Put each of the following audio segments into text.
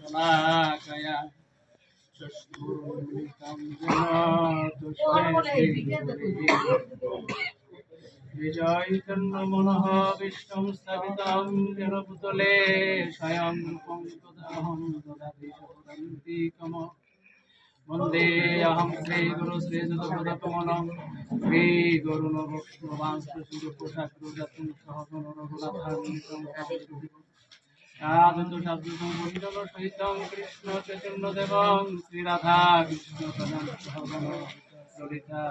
শলাকয়া চক্ষুর্মিলিতং येन तस्मै বিজয়তন্মনঃ বিষ্ণুং স্থাপিतं येन भूतले स्वयं पंकजहं ददाति शपथन्तिकम् वन्देऽहं श्रीगुरु श्रीयुतपदकमलं श्रीगुरुर्वैष्णवांश्च सहगणरघुनाथान्वितं साधु साधुसंबंधन सहितं कृष्ण चैतन्यदेवं श्रीराधा कृष्ण प्रदान सहगण ललिता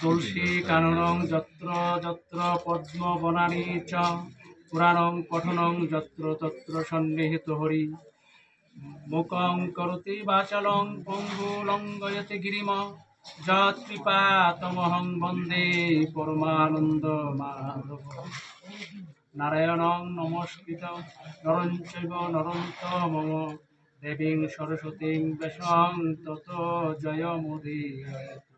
तुलसी काननं यत्र यत्र पद्म वनानि च पुराणं पठनं यत्र तत्र सन्निहितो हरि मुखं करोति वाचालं पङ्गुलङ्घयति गिरिम यत्कृपातमहं वन्दे परमानन्दमाधवं नारायणं नमस्कृतं नरं चैव नरोत्तमं देवीं सरस्वतीं व्यासं ततो जयमुदीरयेत्।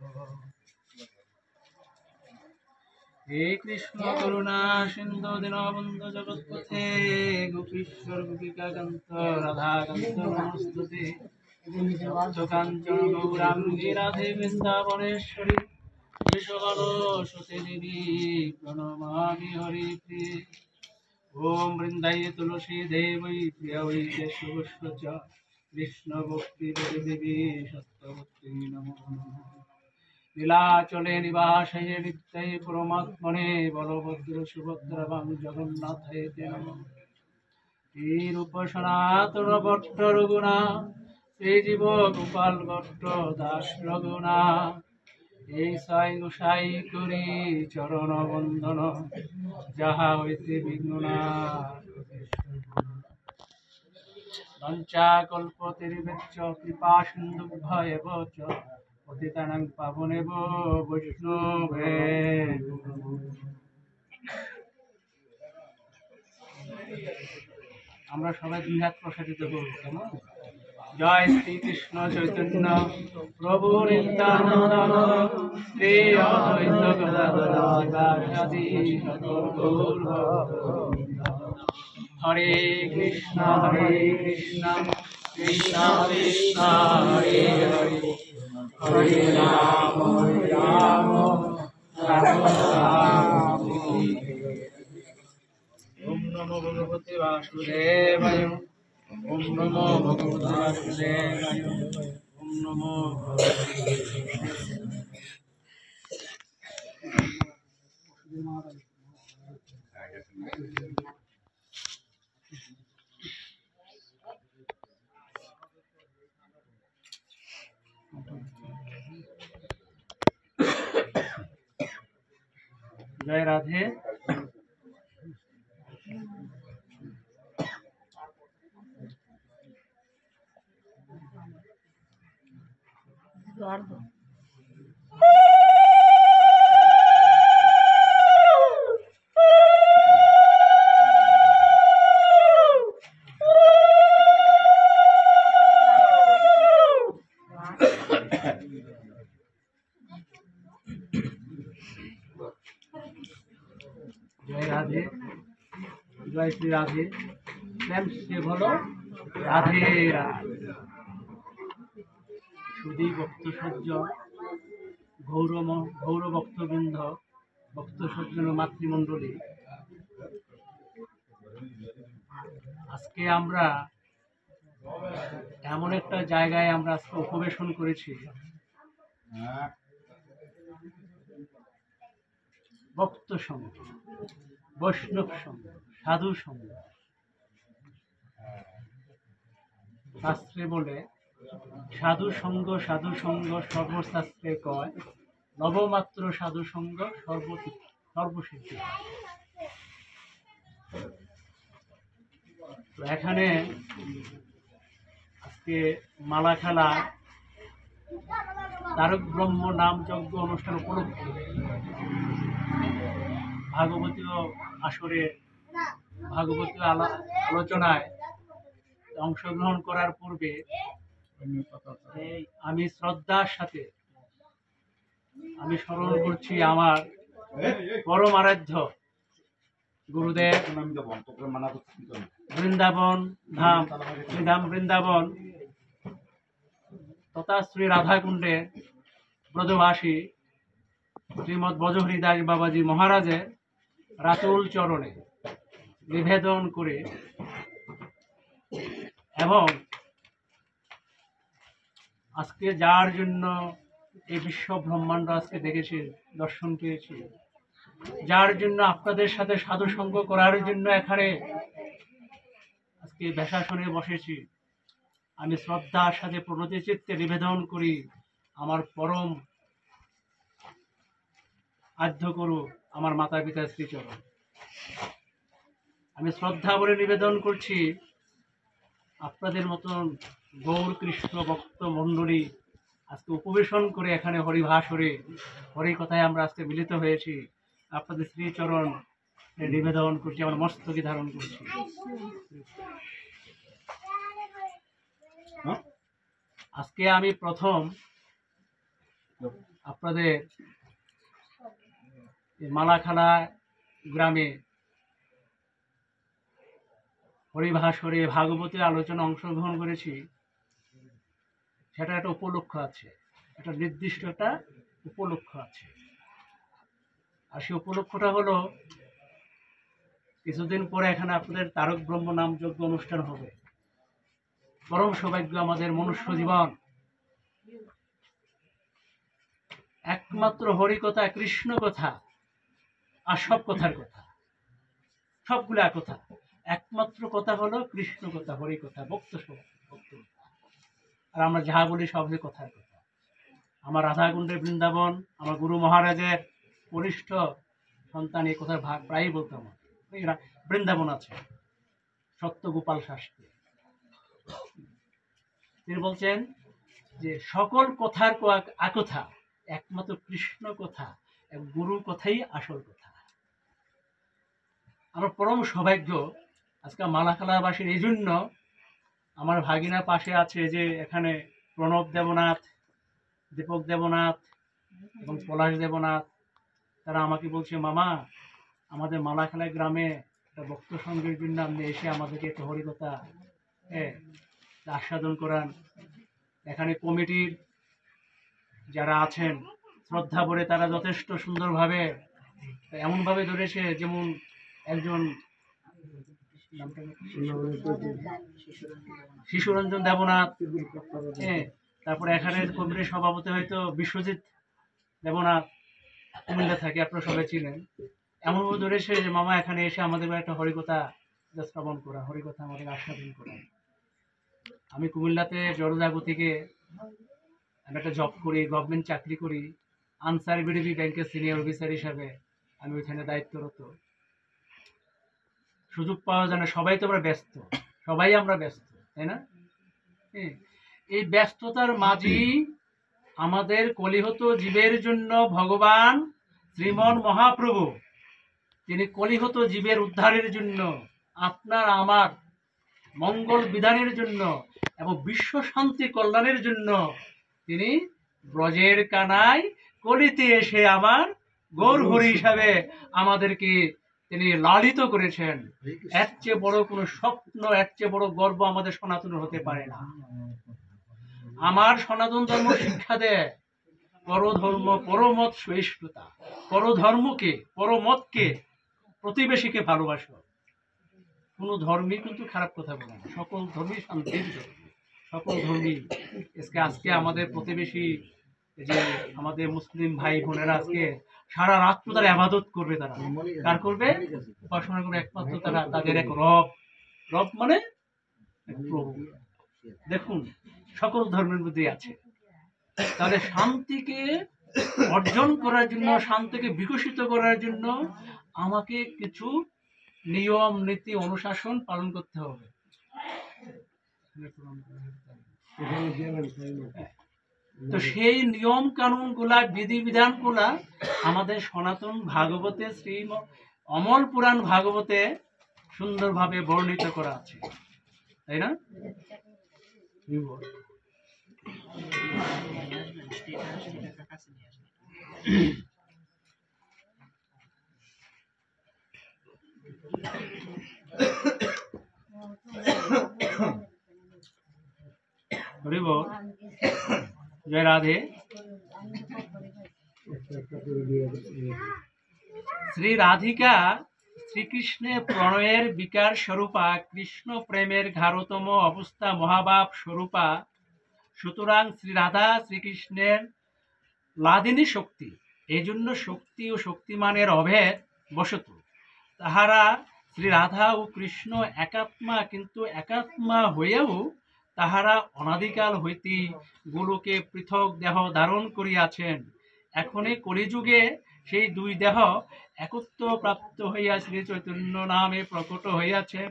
हे कृष्ण करुणा सिंधु दीनबन्धु जगत्पथे गोपीश्वर गोपिकाकान्त राधाकान्त नमोस्तुते काञ्चन गौराङ्गी राधे वृन्दावनेश्वरी विश्वगणेशते देवी प्रणमामि हरिप्रिये। ॐ वृन्दाय तुलसी देवै प्रियवै केशवस्य च कृष्ण भक्ति देवी सत्यवती नमो नमः। लीलाचले निवासे नित्यै परमात्मने बलभद्र सुभद्रवां जगन्नाथे ते नमः। श्रीरूप सनातन भट्ट रघुनाथ श्रीजीव गोपाल भट्ट दास रघुनाथ এই সাই গোসাই করি চরণ বন্দন যাহা হইতে বিঘ্ননাশ লঞ্চা কল্পতির্বেচ্চ কৃপা সিন্ধুভ্য এব চ পতিতানাং পাবনেব বৈষ্ণবে। আমরা সবাই দুই হাত প্রসারিত করব। জয় শ্রীকৃষ্ণ চৈতন্য প্রভু নিত্যানন্দ শ্রী অদ্বৈত গদাধর শিবাসাদি গৌর ভক্তবৃন্দ। হরে কৃষ্ণ কৃষ্ণ কৃষ্ণ হরে হরে হরে রাম রাম রাম। ওম নমো ভগবতে বাসুদেবায়। ओम नमो भगवते वासुदेवाय। ओम नमो जय राधे। Eduardo. जय राधे। जय श्री राधे। प्रेम से बोलो राधे राधे। সুধী ভক্ত সজ্জন গৌর ভক্তবৃন্দ ভক্ত সজ্জন মাতৃমণ্ডলী, আজকে আমরা এমন একটা জায়গায় আমরা আজকে উপবেশন করেছি, ভক্ত সঙ্গ, বৈষ্ণব সঙ্গ, সাধু সঙ্গ। শাস্ত্রে বলে সাধু সঙ্গ সর্বশাস্ত্রে কয়, নবমাত্র সাধু সঙ্গ সর্বসিদ্ধি। তো এখানে আজকে মালা খেলা তারক ব্রহ্ম নাম যজ্ঞ অনুষ্ঠান উপলক্ষে ভাগবতীয় আসরে ভাগবতীয় আলোচনায় অংশগ্রহণ করার পূর্বে আমি শ্রদ্ধার সাথে আমি স্মরণ করছি আমার পরম আরাধ্য গুরুদেব বৃন্দাবন ধাম বৃন্দাবন তথা শ্রী রাধাকুণ্ডের ব্রজবাসী শ্রীমৎ ভজহরি দাস বাবাজি মহারাজের রাতুল চরণে নিবেদন করে এবং আজকে যার জন্য এই বিশ্ব ব্রহ্মাণ্ড আজকে দেখেছি, দর্শন পেয়েছি, যার জন্য আপনাদের সাথে সাধু সঙ্গ করার জন্য এখানে আজকে বেশাসনে বসেছি, আমি শ্রদ্ধার সাথে প্রণতি চিত্তে নিবেদন করি আমার পরম আদ্য গুরু আমার মাতা পিতা শ্রীচরণ। আমি শ্রদ্ধা বলে নিবেদন করছি আপনাদের মতন গৌর কৃষ্ণ ভক্ত মণ্ডলী আজকে উপবেশন করে এখানে হরিভাসরে হরি কথায় আমরা আজকে মিলিত হয়েছি। আপনাদের শ্রীচরণ নিবেদন করছি, আমার মস্তকে ধারণ করছি। আজকে আমি প্রথম আপনাদের মালাখালা গ্রামে হরিভাসরে ভাগবতের আলোচনা অংশগ্রহণ করেছি। সেটা একটা উপলক্ষ আছে, একটা নির্দিষ্ট একটা উপলক্ষ আছে। আর সেই উপলক্ষটা হলো কিছুদিন পরে এখানে আপনাদের তারক ব্রহ্ম নাম যজ্ঞ অনুষ্ঠান হবে। পরম সৌভাগ্য আমাদের মনুষ্য জীবন, একমাত্র হরি কথা, কৃষ্ণ কথা আর সব কথার কথা, সবগুলা কথা, একমাত্র কথা হলো কৃষ্ণ কথা, হরি কথা, ভক্ত ভক্ত। আর আমরা যাহা বলি সব যে কথার কথা। আমার রাধাকুণ্ডের বৃন্দাবন, আমার গুরু মহারাজের কনিষ্ঠ সন্তান এই কথার ভাগ প্রায়ই বলতাম। বৃন্দাবন আছে সত্যগোপাল শাস্ত্রী, তিনি বলছেন যে সকল কথার আকথা একমাত্র কৃষ্ণ কথা, গুরু কথাই আসল কথা। আমার পরম সৌভাগ্য আজকে মালাখালাবাসীর এই জন্য আমার ভাগিনা পাশে আছে, যে এখানে প্রণব দেবনাথ, দীপক দেবনাথ এবং পলাশ দেবনাথ, তারা আমাকে বলছে, মামা আমাদের মালাখালা গ্রামে একটা ভক্ত সঙ্গের জন্য আপনি এসে আমাদেরকে একটা হরিকথা আস্বাদন করান। এখানে কমিটির যারা আছেন শ্রদ্ধা ভরে তারা যথেষ্ট সুন্দরভাবে এমনভাবে ধরেছে, যেমন একজন শিশুরঞ্জন দেবনাথ, তারপরে এখানে কমিটির সভাপতি হয়তো বিশ্বজিৎ দেবনাথ, কুমিল্লা থাকে, আপনারা সবাই ছিলেন। এমনভাবে ধরেছে যে মামা এখানে এসে আমাদের একটা হরিকথা শ্রবণ করা, হরিকথা আমাদের আস্বাদন করা। আমি কুমিল্লাতে জড়জাগতিকে আমি একটা জব করি, গভর্নমেন্ট চাকরি করি, আনসার বিডিবি ব্যাংকের সিনিয়র অফিসার হিসাবে আমি ওইখানে দায়িত্বরত। সুযোগ পাওয়া যায় না, সবাই তো আমরা ব্যস্ত, সবাই আমরা ব্যস্ত, তাই না? এই ব্যস্ততার মাঝেই আমাদের কলিহত জীবের জন্য ভগবান শ্রীমন মহাপ্রভু তিনি কলিহত জীবের উদ্ধারের জন্য, আপনার আমার মঙ্গল বিধানের জন্য এবং বিশ্ব শান্তি কল্যাণের জন্য তিনি ব্রজের কানায় কলিতে এসে আমার গৌর হরি হিসাবে আমাদেরকে তিনি লালিত করেছেন। এর চেয়ে বড় কোনো স্বপ্ন, এর চেয়ে বড় গর্ব আমাদের সনাতন হতে পারে না। আমার সনাতন ধর্ম শিক্ষা দেয় পরধর্ম পরমত সহিষ্ণুতা, পরধর্মকে পরমতকে প্রতিবেশীকে ভালোবাসো। কোনো ধর্মই কিন্তু খারাপ কথা বলে না, সকল ধর্মই শান্তির ধর্ম, সকল ধর্মই। আজকে আমাদের প্রতিবেশী যে আমাদের মুসলিম ভাই বোনেরা আজকে সারা রাত তারা ইবাদত করবে, তারা কার করবে? উপাসনা করবে একমাত্র তারা, তাদের এক রব, রব মানে প্রভু। দেখুন সকল ধর্মের মধ্যে আছে। তাহলে শান্তিকে অর্জন করার জন্য, শান্তিকে বিকশিত করার জন্য আমাকে কিছু নিয়ম নীতি অনুশাসন পালন করতে হবে। তো সেই নিয়ম কানুন গুলা, বিধিবিধান গুলা আমাদের সনাতন ভাগবতে, শ্রী অমল পুরাণ ভাগবতে সুন্দরভাবে বর্ণিত করা আছে, তাই না? হরি বল, জয় রাধে। শ্রী রাধিকা শ্রীকৃষ্ণের প্রণয়ের বিকার স্বরূপা, কৃষ্ণ প্রেমের ঘারতম অবস্থা মহাভাব স্বরূপা। সুতরাং শ্রী রাধা শ্রীকৃষ্ণের লাদিনী শক্তি, এই জন্য শক্তি ও শক্তিমানের অভেদ বশত তাহারা শ্রী রাধা ও কৃষ্ণ একাত্মা, কিন্তু একাত্মা হইয়াও তাহারা অনাদিকাল হইতে গোলকে পৃথক দেহ ধারণ করিয়াছেন। এখনই কলিযুগে সেই দুই দেহ একত্ব প্রাপ্ত হইয়া শ্রী চৈতন্য নামে প্রকট হইয়াছেন।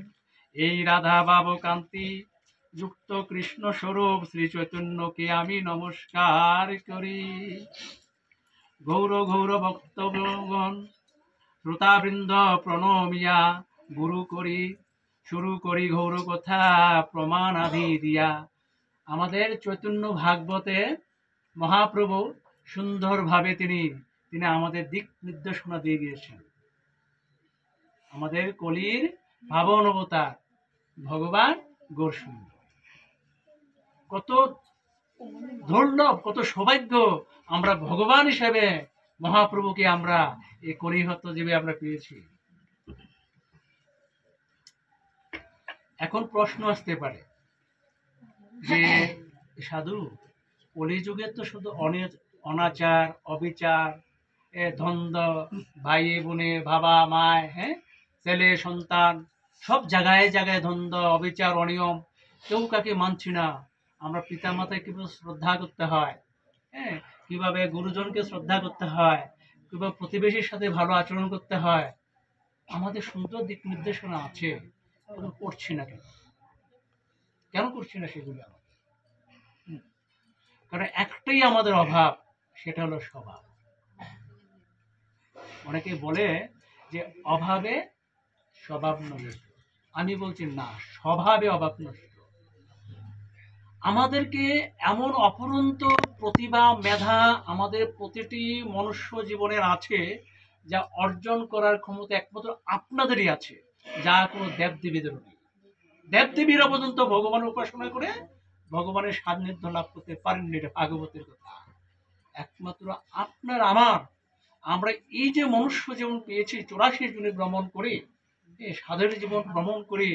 এই রাধা ভাব কান্তি যুক্ত কৃষ্ণ স্বরূপ শ্রী চৈতন্যকে আমি নমস্কার করি। গৌর গৌর ভক্তগণ শ্রোতাবৃন্দ প্রণমিয়া গুরু করি শুরু করি গৌর কথা প্রমাণ আদি দিয়া। আমাদের চৈতন্য ভাগবতে মহাপ্রভু সুন্দরভাবে তিনি আমাদের দিক নির্দেশনা দিয়ে গিয়েছেন। আমাদের কলির ভাবন অবতার ভগবান গৌরসুন্দর। কত দুর্লভ, কত সৌভাগ্য আমরা ভগবান হিসেবে মহাপ্রভুকে আমরা এই কলিহত জীবে আমরা পেয়েছি। এখন প্রশ্ন আসতে পারে যে সাধু, কলিযুগে তো শুধু অনাচার, অবিচার, দ্বন্দ্ব, ভাই বোনে, বাবা মায়, ছেলে সন্তান, সব জায়গায় জায়গায় দ্বন্দ্ব, অবিচার, অনিয়ম, কেউ কাকে মানছি না। আমরা পিতা মাতাকে কিভাবে শ্রদ্ধা করতে হয়, কিভাবে গুরুজনকে শ্রদ্ধা করতে হয়, কিভাবে প্রতিবেশীর সাথে ভালো আচরণ করতে হয়, আমাদের সুন্দর দিক নির্দেশনা আছে, করছি না। কেন করছি না সেগুলো? কারণ একটাই আমাদের অভাব, সেটা হলো স্বভাব। অনেকে বলে যে অভাবে স্বভাব নষ্ট। আমি বলছি না, স্বভাবে অভাব নষ্ট। আমাদেরকে এমন অপরন্ত প্রতিভা, মেধা আমাদের প্রতিটি মনুষ্য জীবনের আছে, যা অর্জন করার ক্ষমতা একমাত্র আপনাদেরই আছে, যা কোনো দেবদেবীদের নেই। দেবদেবীরা পর্যন্ত ভগবানের উপাসনা করে ভগবানের সান্নিধ্য লাভ করতে পারেননি। এটা ভাগবতের কথা। একমাত্র আপনার আমার, আমরা এই যে মনুষ্য জীবন পেয়েছি, 84 জনে ভ্রমণ করে, সাধের জীবন ভ্রমণ করে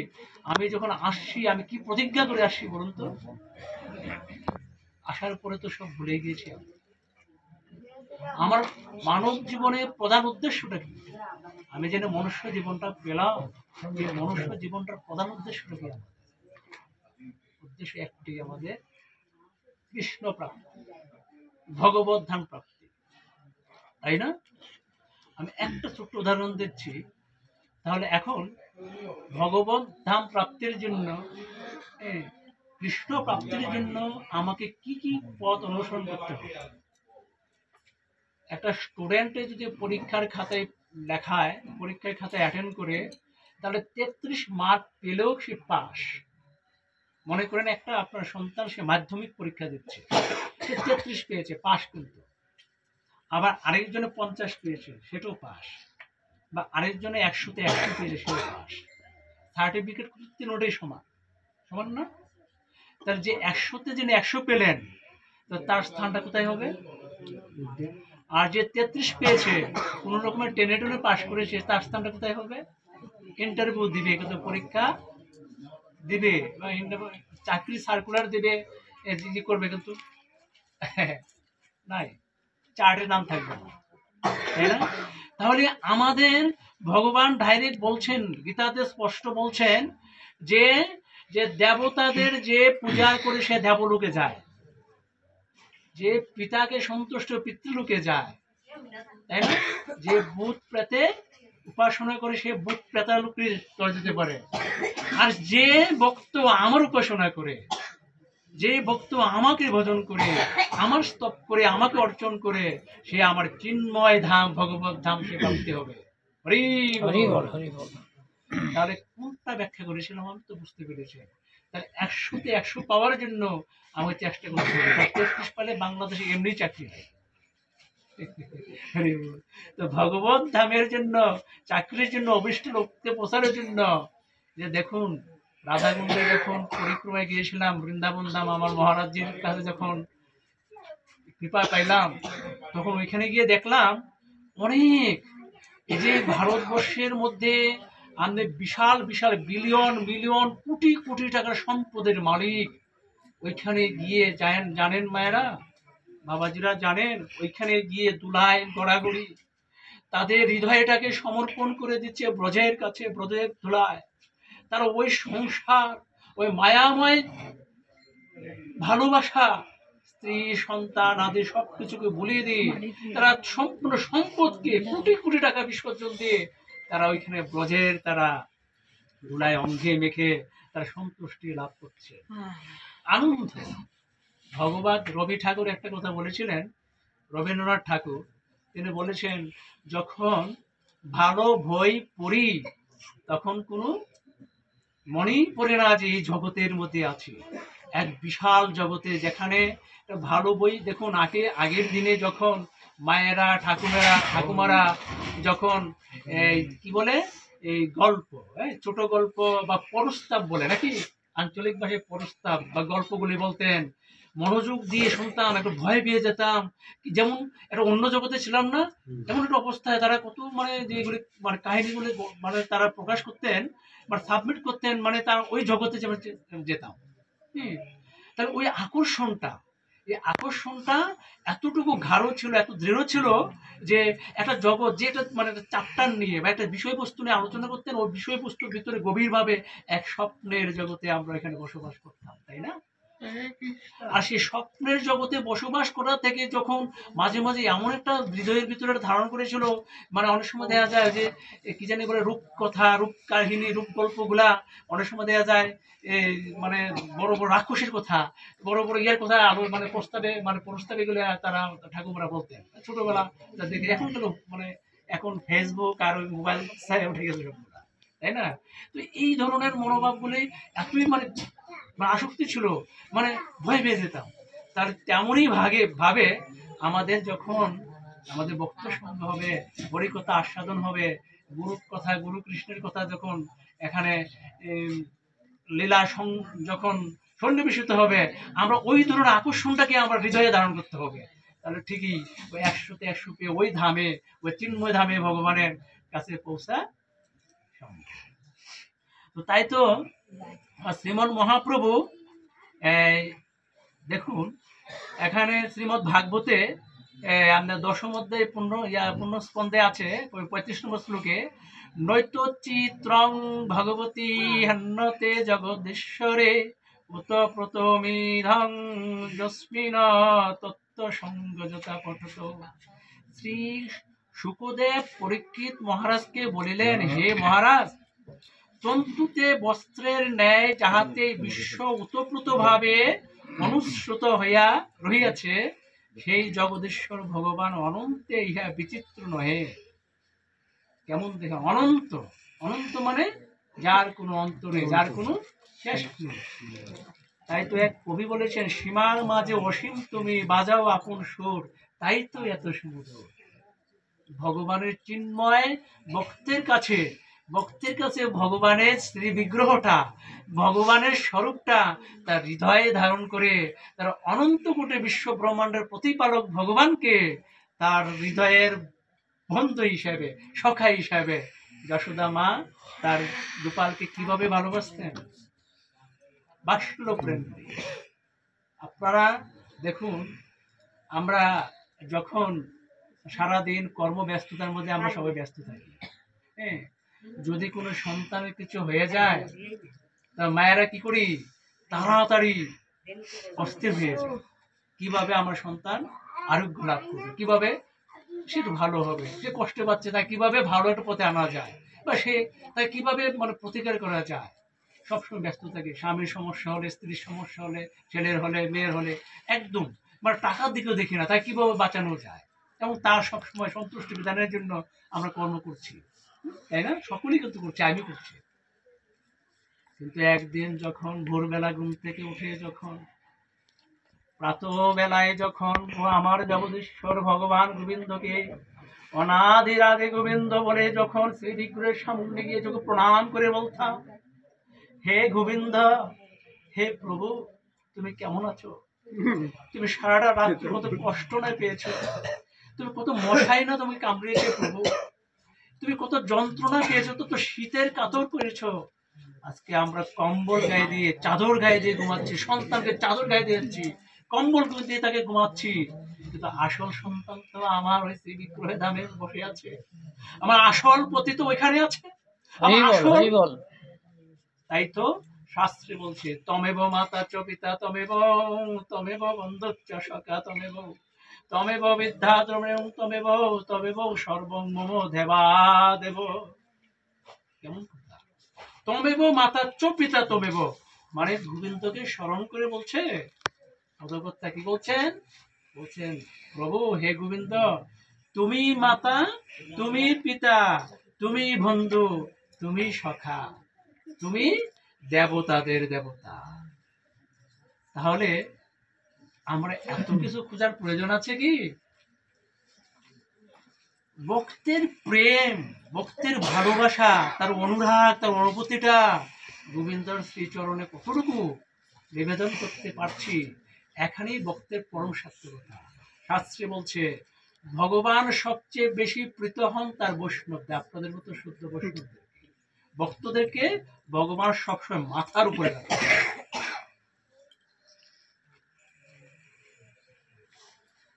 আমি যখন আসছি, আমি কি প্রতিজ্ঞা করে আসছি বলুন তো? আসার পরে তো সব ভুলে গিয়েছি। আমার মানব জীবনের প্রধান উদ্দেশ্যটা কি? আমি যেন মনুষ্য জীবনটা পেলাম, এই মনুষ্য জীবনটার প্রধান উদ্দেশ্যটা কি? উদ্দেশ্য একটি, আমাদের কৃষ্ণ প্রাপ্তি, ভগবত ধাম প্রাপ্তি, তাই না? আমি একটা ছোট্ট উদাহরণ দিচ্ছি। তাহলে এখন ভগবত ধাম প্রাপ্তির জন্য, কৃষ্ণ প্রাপ্তির জন্য আমাকে কি কি পথ অনুসরণ করতে হবে? একটা স্টুডেন্টে যদি পরীক্ষার খাতায় লেখায়, পরীক্ষার খাতায় অ্যাটেন্ড করে, তাহলে 33 মার্ক পেলেও সে পাস। মনে করেন একটা আপনার সন্তান, সে মাধ্যমিক পরীক্ষা দিচ্ছে, সে 33 পেয়েছে, পাস। কিন্তু আবার আরেকজনে 50 পেয়েছে, সেটাও পাস। বা আরেকজনে 100-তে 100 পেয়েছে, সেও পাস। সার্টিফিকেট তিনটাই সমান, সমান না? তার যে 100-তে যিনি 100 পেলেন, তো তার স্থানটা কোথায় হবে? আর যে 33 পেয়েছে, কোন রকমের টেনে টেনে পাস করেছে, তার স্থানটা কোথায় হবে? ইন্টারভিউ দিবে, কিন্তু পরীক্ষা দিবে, বা চাকরি সার্কুলার দিবে, করবে, কিন্তু নাই, চার্টের নাম থাকবে না, তাই না? তাহলে আমাদের ভগবান ডাইরেক্ট বলছেন, গীতাতে স্পষ্ট বলছেন যে যে দেবতাদের যে পূজা করে সে দেবলোকে যায়, যে পিতাকে সন্তুষ্ট পিতৃলোকে যায়, তাই না? যে ভূত প্রেতে উপাসনা করে সে ভূত প্রেতালোকে চলে যেতে পারে। আর যে ভক্ত আমার উপাসনা করে, যে ভক্ত আমাকে ভজন করে, আমার স্তব করে, আমাকে অর্চন করে, সে আমার চিন্ময় ধাম, ভগবত ধাম সে প্রাপ্তি হবে। হরি হরি বল। বল, হরি বল। তাহলে কোনটা ব্যাখ্যা করেছিলাম আমি তো বুঝতে পেরেছি। তাহলে 100-তে 100 পাওয়ার জন্য আমাকে চেষ্টা করতে হবে। 33 পালে বাংলাদেশে এমনি চাকরি হয়। হরি বল। তো ভগবত ধামের জন্য, চাকরির জন্য, অভিষ্ট লক্ষ্যে পৌঁছানোর জন্য, যে দেখুন রাধাকুণ্ডে যখন পরিক্রমায় গিয়েছিলাম, বৃন্দাবন ধাম আমার মহারাজজির কাছে যখন কৃপা পাইলাম, তখন ওইখানে গিয়ে দেখলাম অনেক, এই যে ভারতবর্ষের মধ্যে আমাদের বিশাল বিশাল বিলিয়ন মিলিয়ন কোটি কোটি টাকার সম্পদের মালিক, ওইখানে গিয়ে জানেন মায়েরা, বাবাজিরা জানেন, ওইখানে গিয়ে দুলায় গড়াগড়ি তাদের হৃদয়টাকে সমর্পণ করে দিচ্ছে ব্রজের কাছে, ব্রজের ধুলায়। তারা ওই সংসার, ওই মায়াময় ভালোবাসা, স্ত্রী সন্তান আদি সবকিছুকে ভুলিয়ে দিয়ে তারা সম্পূর্ণ সম্পদকে কোটি কোটি টাকা বিসর্জন দিয়ে তারা ওইখানে ব্রজের তারা ধুলায় অঙ্গে মেখে তারা সন্তুষ্টি লাভ করছে, আনন্দ। ভগবান রবি ঠাকুর একটা কথা বলেছিলেন, রবীন্দ্রনাথ ঠাকুর, তিনি বলেছেন, যখন ভালো বই পড়ি তখন কোনো মনেই পড়ে না যে এই জগতের মধ্যে আছি, এক বিশাল জগতে, যেখানে ভালো বই দেখুন, আগের দিনে যখন মায়েরা ঠাকুমারা যখন এই কি বলে, এই গল্প, ছোট গল্প বা প্রস্তাব বলে নাকি, আঞ্চলিক ভাষায় প্রস্তাব বা গল্পগুলি বলতেন, মনোযোগ দিয়ে শুনতাম, একটু ভয় পেয়ে যেতাম, যেমন একটা অন্য জগতে ছিলাম না, এমন একটা অবস্থায় তারা কত মানে যেগুলি মানে কাহিনীগুলি মানে তারা প্রকাশ করতেন, মানে সাবমিট করতেন, মানে তার ওই জগতে যেতাম। তাহলে ওই আকর্ষণটা, এই আকর্ষণটা এতটুকু গাঢ় ছিল, এত দৃঢ় ছিল, যে একটা জগৎ, যে একটা মানে একটা চ্যাপ্টার নিয়ে বা একটা বিষয়বস্তু নিয়ে আলোচনা করতেন, ওই বিষয়বস্তুর ভিতরে গভীরভাবে এক স্বপ্নের জগতে আমরা এখানে বসবাস করতাম, তাই না? আর সেই স্বপ্নের জগতে বসবাস করা থেকে যখন মাঝে মাঝে এমন একটা হৃদয়ের ভিতরে ধারণ করেছিল, মানে অনেক সময় দেখা যায় যে কি জানি বলে রূপ কথা, রূপ কাহিনী, রূপ গল্পগুলা, অনেক সময় দেখা যায় মানে বড় বড় রাক্ষসের কথা, বড় বড় ইয়ার কথা আলো মানে প্রস্তাবে গুলো তারা ঠাকুররা বলতেন ছোটবেলা দেখে। এখন তো মানে এখন ফেসবুক আর ওই মোবাইল উঠে গেছে সবগুলা, তাই না? তো এই ধরনের মনোভাবগুলি এতই মানে আসক্তি ছিল, মানে ভয় পেয়ে যেতাম। তার তেমনই ভাবে আমাদের যখন আমাদের বক্তব্য সঙ্গ হবে, হরিকথা আস্বাদন হবে, গুরু কথা, গুরু কৃষ্ণের কথা যখন এখানে লীলা যখন সন্নিবেশিত হবে, আমরা ওই ধরনের আকর্ষণটাকে আমরা হৃদয়ে ধারণ করতে হবে। তাহলে ঠিকই ওই 100-তে 100 পেয়ে ওই ধামে, ওই চিন্ময় ধামে ভগবানের কাছে পৌঁছা সম্ভব। তো তাই তো শ্রীমন মহাপ্রভু দেখুন এখানে শ্রীমৎ ভাগবতে আপনার দশম অধ্যায় পূর্ণ স্কন্ধে আছে 35 নম্বর শ্লোকে, নৈত চিত্রং ভগবতী হন্যতে জগদীশ্বরে উত প্রতমিধং যস্মিন তত্ত্ব সংযতা পঠত। শ্রী শুকদেব পরীক্ষিত মহারাজকে বলিলেন, হে মহারাজ, তন্তুতে বস্ত্রের ন্যায় যাহাতে বিশ্ব উতপ্রুত ভাবে অনুশ্রুত হইয়া রহিয়াছে, সেই জগদীশ্বর ভগবান অনন্তে ইহা বিচিত্র নহে। কেমন দেখা, অনন্ত, অনন্ত মানে যার কোনো অন্ত নেই, যার কোনো শেষ নেই। তাই তো এক কবি বলেছেন, সীমার মাঝে অসীম তুমি বাজাও আপন সুর, তাই তো এত সুমধুর। ভগবানের চিন্ময় ভক্তের কাছে ভগবানের শ্রী বিগ্রহটা, ভগবানের স্বরূপটা তার হৃদয়ে ধারণ করে, তার অনন্ত কোটি বিশ্ব ব্রহ্মাণ্ডের প্রতিপালক ভগবানকে তার হৃদয়ের বন্ধু হিসাবে, সখা হিসাবে যশোদা মা তার গোপালকে কিভাবে ভালোবাসতেন, বাৎসল্য প্রেম দিয়ে। আপনারা দেখুন, আমরা যখন সারাদিন কর্মব্যস্ততার মধ্যে আমরা সবাই ব্যস্ত থাকি, হ্যাঁ, যদি কোনো সন্তানের কিছু হয়ে যায়, তা মায়েরা কি করি, তাড়াতাড়ি অস্থির হয়ে যায়, কিভাবে আমার সন্তান আরোগ্য লাভ করবে, কিভাবে সে ভালো হবে, সে কষ্ট পাচ্ছে, তা কিভাবে ভালো একটা পথে আনা যায়, বা সে তাই কিভাবে মানে প্রতিকার করা যায়, সবসময় ব্যস্ত থাকে। স্বামীর সমস্যা হলে, স্ত্রীর সমস্যা হলে, ছেলের হলে, মেয়ের হলে একদম মানে টাকার দিকেও দেখি না, তাই কিভাবে বাঁচানো যায়, এবং তার সবসময় সন্তুষ্টি বিধানের জন্য আমরা কর্ম করছি, তাই না? সকলেই কিন্তু করছে, আমি করছি। কিন্তু একদিন যখন ভোরবেলা ঘুম থেকে উঠে, যখন প্রাতঃবেলায় যখন ও আমার জগদীশ্বর ভগবান গোবিন্দকে অনাদি রাধে গোবিন্দ বলে যখন শ্রীবিগ্রহের সামনে গিয়ে যখন প্রণাম করে বলতাম, হে গোবিন্দ, হে প্রভু, তুমি কেমন আছো? তুমি সারাটা রাত্রে কত কষ্ট না পেয়েছো, তুমি কত মশাই না তুমি কামড়িয়েছে প্রভু, তুমি কত যন্ত্রণা পেয়েছো, তো শীতের কাতর করেছো। আজকে আমরা কম্বল গায়ে দিয়ে, চাদর গায়ে দিয়ে ঘুমাচ্ছি, সন্তানকে চাদর গায়ে দিয়েছি, কম্বল দিয়ে তাকে ঘুমাচ্ছি, কিন্তু আসল সন্তান তো আমার ওই শ্রী বিগ্রহে ধামে বসে আছে, আমার আসল পতি তো ওইখানে আছে, আমার আসল। তাই তো শাস্ত্রে বলছে, তমেব মাতা চ পিতা তমেব, তমেব বন্ধুচ্চ সখা তমেব, তমেব বিদ্যা তমেব, তমেব সর্বং মম দেবা দেব। কেমন কথা? তমেব মাতা চ পিতা তমেব, মানে গোবিন্দকে স্মরণ করে বলছে। অধকর্তা কি বলছেন? বলছেন, প্রভু হে গোবিন্দ, তুমি মাতা, তুমি পিতা, তুমি বন্ধু, তুমি সখা, তুমি দেবতাদের দেবতা। তাহলে আমরা এত কিছু খোঁজার প্রয়োজন আছে কি? ভক্তের প্রেম, ভক্তের ভালোবাসা, তার অনুরাগ, তার অনুভূতিটা গোবিন্দর শ্রীচরণে কতটুকু নিবেদন করতে পারছি, এখানেই ভক্তের পরম সার্থকতা। শাস্ত্রে বলছে, ভগবান সবচেয়ে বেশি প্রীত হন তার বৈষ্ণবদের, আপনাদের মতো শুদ্ধ বৈষ্ণবদের। ভক্তদেরকে ভগবান সবসময় মাথার উপরে রাখে।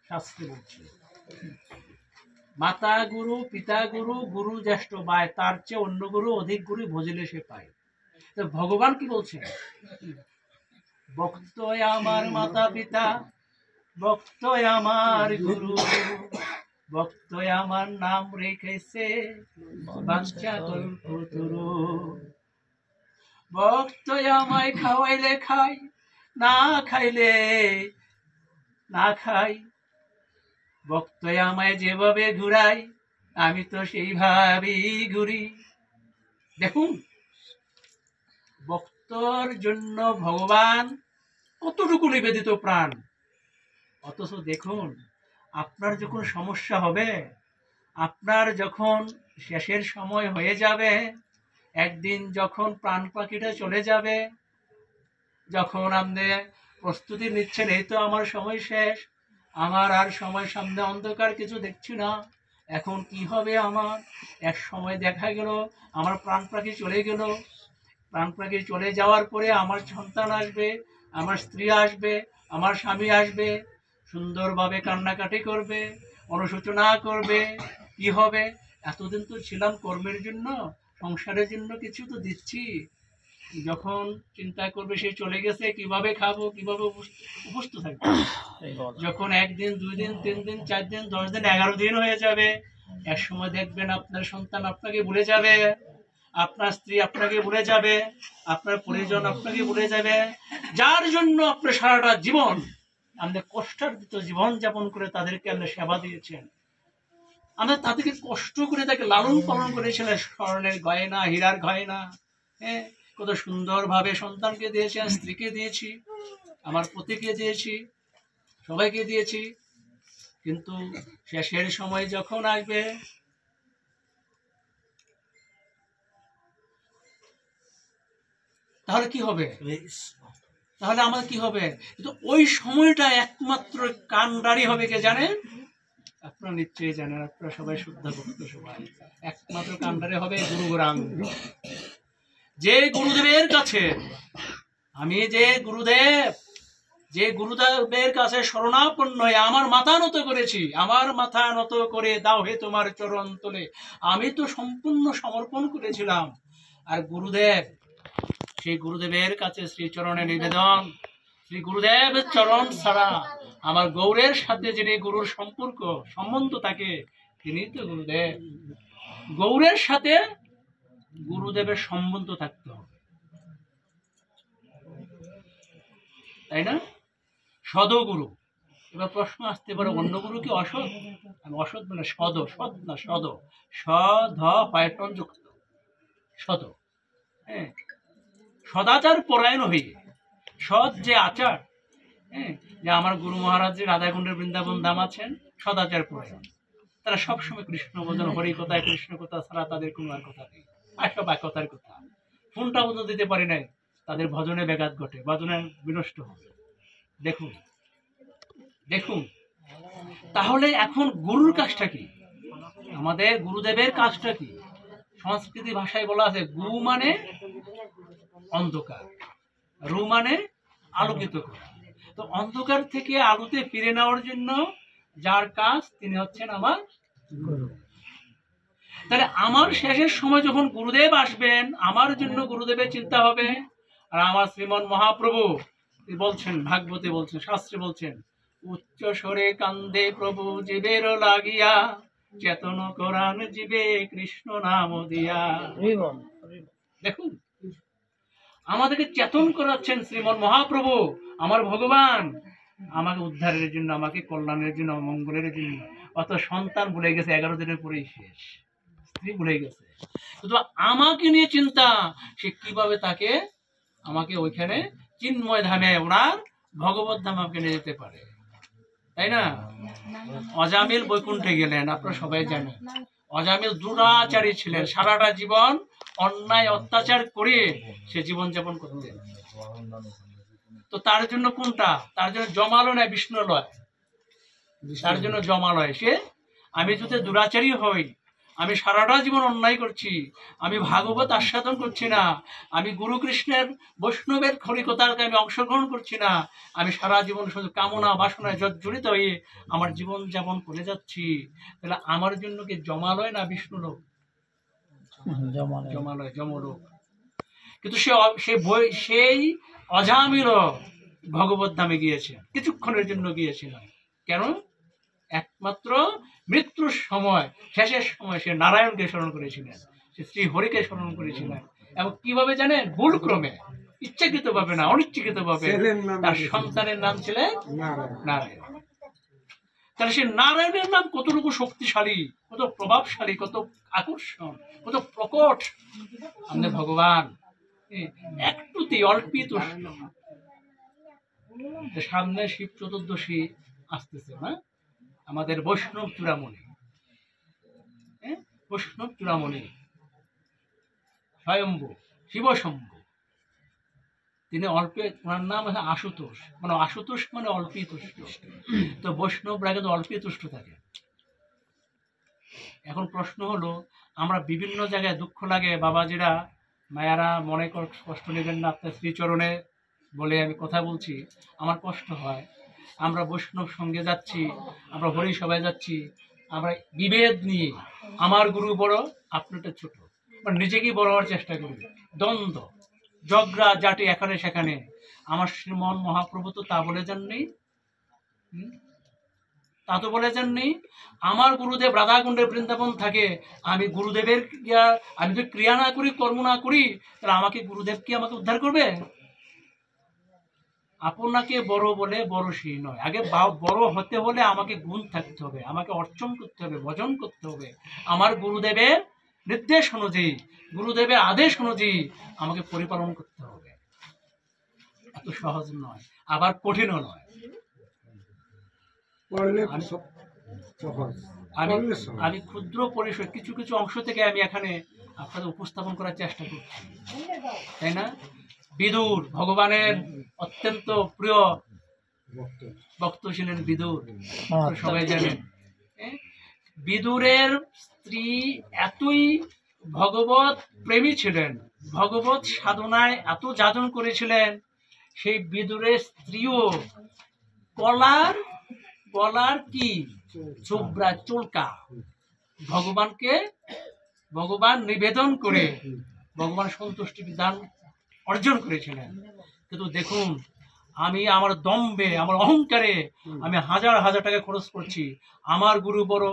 শাস্ত্রে বলছে, মাতা গুরু, পিতা গুরু, গুরু জ্যেষ্ঠ ভাই, তার চেয়ে অন্য গুরু অধিক গুরু ভজিলে সে পায়। তো ভগবান কি বলছেন? ভক্ত আমার মাতা পিতা, ভক্ত আমার গুরু, ভক্ত আমার নাম রেখেছে বাঞ্ছা কল্পতরু। ভক্ত আমায় খাওয়াইলে খাই, না খাইলে না খাই, ভক্ত আমায় যেভাবে ঘুরাই, আমি তো সেইভাবেই ঘুরি। দেখুন, ভক্তর জন্য ভগবান কতটুকু নিবেদিত প্রাণ। অথচ দেখুন, আপনার যখন সমস্যা হবে, আপনার যখন শেষের সময় হয়ে যাবে, একদিন যখন প্রাণ পাখিটা চলে যাবে, যখন আপনি প্রস্তুতি নিচ্ছেন, এই তো আমার সময় শেষ, আমার আর সময় সামনে অন্ধকার, কিছু দেখছি না, এখন কি হবে আমার? এক সময় দেখা গেল আমার প্রাণ পাখি চলে গেল। প্রাণ পাখি চলে যাওয়ার পরে আমার সন্তান আসবে, আমার স্ত্রী আসবে, আমার স্বামী আসবে, সুন্দরভাবে কান্নাকাটি করবে, অনুশোচনা করবে। কি হবে? এতদিন তো ছিলাম কর্মের জন্য, সংসারের জন্য কিছু তো দিচ্ছি, যখন চিন্তা করবে সে চলে গেছে, কিভাবে খাবো, কিভাবে উপস্থিত থাকবে। যখন একদিন, 2 দিন, 3 দিন, 4 দিন, 10 দিন, 11 দিন হয়ে যাবে, এক সময় দেখবেন আপনার সন্তান আপনাকে ভুলে যাবে, আপনার স্ত্রী আপনাকে ভুলে যাবে, আপনার পরিজন আপনাকে ভুলে যাবে, যার জন্য আপনি সারাটা জীবন আপনি কষ্টার্জিত জীবন যাপন করে তাদেরকে আপনি সেবা দিয়েছেন, আমরা তাদেরকে কষ্ট করে তাকে লালন পালন করেছিলেন, স্বর্ণের গয়না, হীরার গয়না, হ্যাঁ, কত সুন্দরভাবে সন্তানকে দিয়েছি, স্ত্রীকে দিয়েছি, আমার পতিকে দিয়েছি, সবাইকে দিয়েছি। কিন্তু শেষের সময় যখন আসবে, তাহলে কি হবে? তাহলে আমার কি হবে? কিন্তু ওই সময়টা একমাত্র কান্ডারি হবে কে জানেন? আপনারা নিশ্চয়ই জানেন, আপনারা সবাই শুদ্ধ ভক্ত, সবাই একমাত্র কান্ডারি হবে গুরু গৌরাঙ্গ। যে গুরুদেবের কাছে আমি, যে গুরুদেবের কাছে শরণাপন্ন হয়ে আমার মাথা নত করেছি, আমার মাথা নত করে দাও হে তোমার চরণ তলে, আমি তো সম্পূর্ণ সমর্পণ করেছিলাম। আর গুরুদেব, সেই গুরুদেবের কাছে শ্রীচরণে নিবেদন, শ্রী গুরুদেব চরণ ছাড়া আমার গৌরের সাথে যিনি গুরুর সম্পর্ক সম্বন্ধ থাকে, তিনি তো গুরুদেব। গৌরের সাথে গুরুদেবের সম্বন্ধ থাকতে হবে। তাই না? সদগুরু। এবার প্রশ্ন আসতে পারে, অন্য গুরু কি অসৎ? আমি অসৎ মানে সদ, সৎ না সদ, সধ পায়টন যুক্ত সদ। হ্যাঁ, সদাচার পরায়ণ হয়ে সৎ যে আচার, হ্যাঁ, যে আমার গুরু মহারাজ যে রাধাকুণ্ডের বৃন্দাবন ধাম আছেন, সদাচার পরায়ণ। তারা সবসময় কৃষ্ণ ভজন, হরি কথা, কৃষ্ণ কথা ছাড়া তাদের কোনো আর কথা নেই, আর সব এক কথার কথা। ফোনটা মতো দিতে পারি নাই, তাদের ভজনে ব্যাঘাত ঘটে, ভজনে বিনষ্ট হবে। দেখুন দেখুন, তাহলে এখন গুরুর কাজটা কি? আমাদের গুরুদেবের কাজটা কি? সংস্কৃতি ভাষায় বলা আছে, গু মানে অন্ধকার, রু মানে আলোকিত করা। তো অন্ধকার থেকে আলোতে ফিরে নেওয়ার জন্য যার কাজ, তিনি হচ্ছেন আমার গুরু। তাহলে আমার শেষের সময় যখন গুরুদেব আসবেন, আমার জন্য গুরুদেবের চিন্তা হবে। আর আমার শ্রীমন মহাপ্রভু বলছেন, ভাগবতে বলছেন, শাস্ত্রে বলছেন, উচ্চ স্বরে কান্দে প্রভু জীবের লাগিয়া, চেতন করান জীবে কৃষ্ণ নাম দিয়া। দেখুন, আমাদেরকে চেতন করাচ্ছেন শ্রীমন মহাপ্রভু, আমার ভগবান, আমাকে উদ্ধারের জন্য, আমাকে কল্যাণের জন্য, মঙ্গলের জন্য। অত সন্তান ভুলে গেছে, 11 দিনের পরেই শেষ, স্ত্রী ভুলে গেছে, কিন্তু আমাকে নিয়ে চিন্তা, সে কিভাবে তাকে, আমাকে ওইখানে চিন্ময় ধামে, ওনার ভগবত ধাম আমাকে নিয়ে যেতে পারে, তাই না? অজামিল বৈকুণ্ঠে গেলেন, আপনারা সবাই জানেন। অজামিল দুরাচারী ছিলেন, সারাটা জীবন অন্যায় অত্যাচার করে সে জীবন যাপন করতেন। তো তার জন্য কোনটা? তার জন্য জমালয় নয়, বিষ্ণুলয়। তার জন্য জমালয়। সে, আমি যদি দুরাচারী হই, আমি সারাটা জীবন অন্যায় করছি, আমি ভাগবত আস্বাদন করছি না, আমি গুরু কৃষ্ণের বৈষ্ণবের হরিকথাকে আমি অংশগ্রহণ করছি না, আমি সারা জীবন শুধু কামনা বাসনায় জর্জরিত হয়ে আমার জীবন যাপন করে যাচ্ছি, তাহলে আমার জন্য কি জমালয় না বিষ্ণুলোক? জমালয়, যমলোক। কিন্তু সেই অজামিল ভগবত ধামে গিয়েছে, কিছুক্ষণের জন্য গিয়েছিল। কেন? একমাত্র মৃত্যুর সময়, শেষের সময় সে নারায়ণকে স্মরণ করেছিলেন, সে শ্রী হরিকে স্মরণ করেছিলেন। এবং কিভাবে জানেন? ভুল ক্রমে, ইচ্ছাকৃত ভাবে না, অনিচ্ছাকৃত ভাবে তার সন্তানের নাম ছিলেন নারায়ণ। তাহলে সে নারায়ণের নাম কতটুকু শক্তিশালী, কত প্রভাবশালী, কত আকর্ষণ, কত প্রকট। আমাদের ভগবান একটুতেই অল্পিত। সামনে শিব চতুর্দশী আসতেছে না? আমাদের বৈষ্ণব চূড়ামণি, বৈষ্ণব চূড়ামণি স্বয়ম্ভু, শিবশম্ভু, তিনি অল্পে, ওনার নাম আছে আশুতোষ, মানে আশুতোষ মানে অল্পে তুষ্ট। তো বৈষ্ণবরা কিন্তু অল্পে তুষ্ট থাকে। এখন প্রশ্ন হলো, আমরা বিভিন্ন জায়গায় দুঃখ লাগে, বাবাজিরা, মায়ারা মনে কষ্ট নেবেন না, আপনার শ্রীচরণে বলে আমি কথা বলছি, আমার কষ্ট হয়। আমরা বৈষ্ণব সঙ্গে যাচ্ছি, আমরা হরি সভায় যাচ্ছি, আমরা বিভেদ নিয়ে, আমার গুরু বড়, আপনারটা ছোট, নিজেকেই বড় হওয়ার চেষ্টা করি, দ্বন্দ্ব, ঝগড়া জাটি এখানে সেখানে। আমার শ্রীমন মহাপ্রভু তো তা বলে যাননি, তা তো বলে যাননি। আমার গুরুদেব রাধাকুণ্ডের বৃন্দাবন থাকে, আমি গুরুদেবের আমি যদি ক্রিয়া না করি, কর্ম না করি, তাহলে আমাকে গুরুদেব কি আমাকে উদ্ধার করবে? আপনাকে বড় বলে বড় সেই নয়। আগে বড় হতে হলে আমাকে গুণ থাকতে হবে, আমাকে অর্চন করতে হবে, ভজন করতে হবে, আমার গুরুদেবের নির্দেশ অনুযায়ী, গুরুদেবের আদেশ অনুযায়ী আমাকে পরিপালন করতে হবে। এত সহজ নয়, আবার কঠিনও নয়। আমি ক্ষুদ্র পরিসর কিছু কিছু অংশ থেকে আমি এখানে আপনাদের উপস্থাপন করার চেষ্টা করছি, তাই না? বিদুর, ভগবানের অত্যন্ত প্রিয় ভক্ত ছিলেন বিদুর, সবাই জানেন। বিদুরের স্ত্রী এতই ভগবত প্রেমী ছিলেন, ভগবত সাধনায় এত যাজন করেছিলেন, সেই বিদুরের স্ত্রীও গলার কি চোবরা চুলকা ভগবান নিবেদন করে ভগবান সন্তুষ্টি বিধান অর্জন করেছিলেন। কিন্তু দেখুন, আমি আমার দম্ভে, আমার অহংকারে আমি হাজার হাজার টাকা খরচ করছি, আমার গুরু বড়,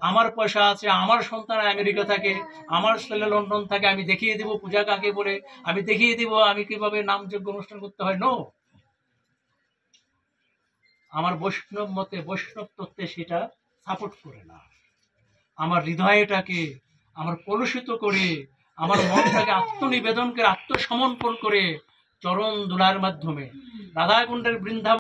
আমার পয়সা আছে, আমার সন্তান আমেরিকা থাকে, আমার ছেলে লন্ডন থাকে, আমি দেখিয়ে দিব পূজা কাকে বলে, আমি দেখিয়ে দিব আমি কিভাবে নামযজ্ঞ অনুষ্ঠান করতে হয়। নো, আমার বৈষ্ণব মতে, বৈষ্ণব তত্ত্বে সেটা সাপোর্ট করে না। আমার হৃদয়টাকে আমার কলুষিত করে, আমার মনটাকে আত্মনিবেদন করে, আত্মসমর্পণ করে চরণ দুলার মাধ্যমে রাধাকুণ্ডের বৃন্দাবন